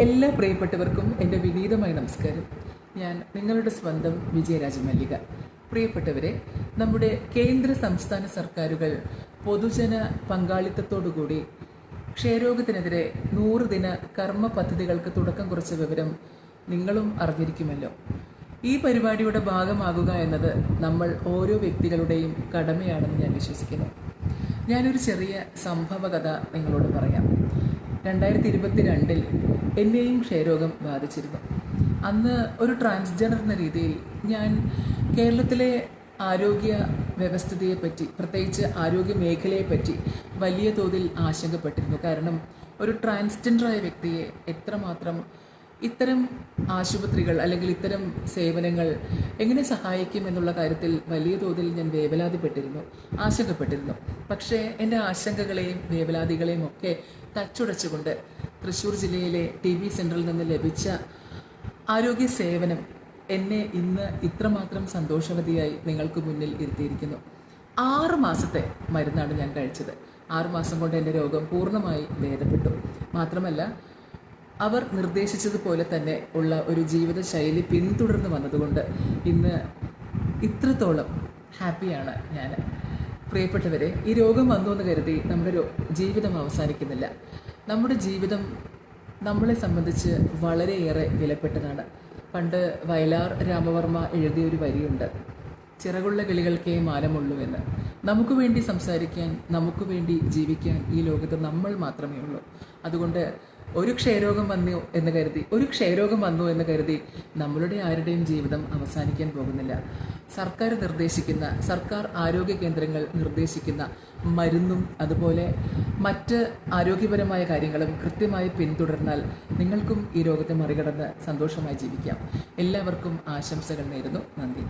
എല്ലാ പ്രിയപ്പെട്ടവർക്കും എൻ്റെ വിനീതമായ നമസ്കാരം. ഞാൻ നിങ്ങളുടെ സ്വന്തം വിജയരാജ മല്ലിക. പ്രിയപ്പെട്ടവരെ, നമ്മുടെ കേന്ദ്ര സംസ്ഥാന സർക്കാരുകൾ പൊതുജന പങ്കാളിത്തത്തോടുകൂടി ക്ഷയരോഗത്തിനെതിരെ 100 ദിന കർമ്മ പദ്ധതികൾക്ക് തുടക്കം കുറിച്ച വിവരം നിങ്ങളും അറിഞ്ഞിരിക്കുമല്ലോ. ഈ പരിപാടിയുടെ ഭാഗമാകുക എന്നത് നമ്മൾ ഓരോ വ്യക്തികളുടെയും കടമയാണെന്ന് ഞാൻ വിശ്വസിക്കുന്നു. ഞാനൊരു ചെറിയ സംഭവകഥ നിങ്ങളോട് പറയാം. 2022 എന്നെയും ക്ഷയരോഗം ബാധിച്ചിരുന്നു. അന്ന് ഒരു ട്രാൻസ്ജെൻഡർ എന്ന രീതിയിൽ ഞാൻ കേരളത്തിലെ ആരോഗ്യ വ്യവസ്ഥിതിയെപ്പറ്റി, പ്രത്യേകിച്ച് ആരോഗ്യ മേഖലയെപ്പറ്റി വലിയ തോതിൽ ആശങ്കപ്പെട്ടിരുന്നു. കാരണം ഒരു ട്രാൻസ്ജെൻഡറായ വ്യക്തിയെ എത്രമാത്രം ഇത്തരം ആശുപത്രികൾ അല്ലെങ്കിൽ ഇത്തരം സേവനങ്ങൾ എങ്ങനെ സഹായിക്കും എന്നുള്ള കാര്യത്തിൽ വലിയ തോതിൽ ഞാൻ വേവലാതിപ്പെട്ടിരുന്നു, ആശങ്കപ്പെട്ടിരുന്നു. പക്ഷേ എൻ്റെ ആശങ്കകളെയും വേവലാതികളെയും ഒക്കെ തച്ചുടച്ചുകൊണ്ട് തൃശ്ശൂർ ജില്ലയിലെ TB സെൻ്ററിൽ നിന്ന് ലഭിച്ച ആരോഗ്യ സേവനം എന്നെ ഇന്ന് ഇത്രമാത്രം സന്തോഷവതിയായി നിങ്ങൾക്ക് മുന്നിൽ ഇരുത്തിയിരിക്കുന്നു. 6 മാസത്തെ മരുന്നാണ് ഞാൻ കഴിച്ചത്. 6 മാസം കൊണ്ട് എൻ്റെ രോഗം പൂർണ്ണമായി ഭേദപ്പെട്ടു. മാത്രമല്ല, അവർ നിർദ്ദേശിച്ചതുപോലെ തന്നെ ഉള്ള ഒരു ജീവിതശൈലി പിന്തുടർന്ന് വന്നതുകൊണ്ട് ഇന്ന് ഇത്രത്തോളം ഹാപ്പിയാണ് ഞാൻ. പ്രിയപ്പെട്ടവരെ, ഈ രോഗം വന്നു എന്ന് കരുതി നമ്മുടെ ജീവിതം അവസാനിക്കുന്നില്ല. നമ്മുടെ ജീവിതം നമ്മളെ സംബന്ധിച്ച് വളരെയേറെ വിലപ്പെട്ടതാണ്. പണ്ട് വയലാർ രാമവർമ്മ എഴുതിയൊരു വരിയുണ്ട്, ചിറകുള്ള കിളികൾക്കേ മാനമുള്ളൂ എന്ന്. നമുക്ക് വേണ്ടി സംസാരിക്കാൻ, നമുക്ക് വേണ്ടി ജീവിക്കാൻ ഈ ലോകത്ത് നമ്മൾ മാത്രമേ ഉള്ളൂ. അതുകൊണ്ട് ഒരു ക്ഷയരോഗം വന്നു എന്ന് കരുതി നമ്മളുടെ ആരുടെയും ജീവിതം അവസാനിക്കാൻ പോകുന്നില്ല. സർക്കാർ ആരോഗ്യ കേന്ദ്രങ്ങൾ നിർദ്ദേശിക്കുന്ന മരുന്നും അതുപോലെ മറ്റ് ആരോഗ്യപരമായ കാര്യങ്ങളും കൃത്യമായി പിന്തുടർന്നാൽ നിങ്ങൾക്കും ഈ രോഗത്തെ മറികടന്ന് സന്തോഷമായി ജീവിക്കാം. എല്ലാവർക്കും ആശംസകൾ നേരുന്നു. നന്ദി.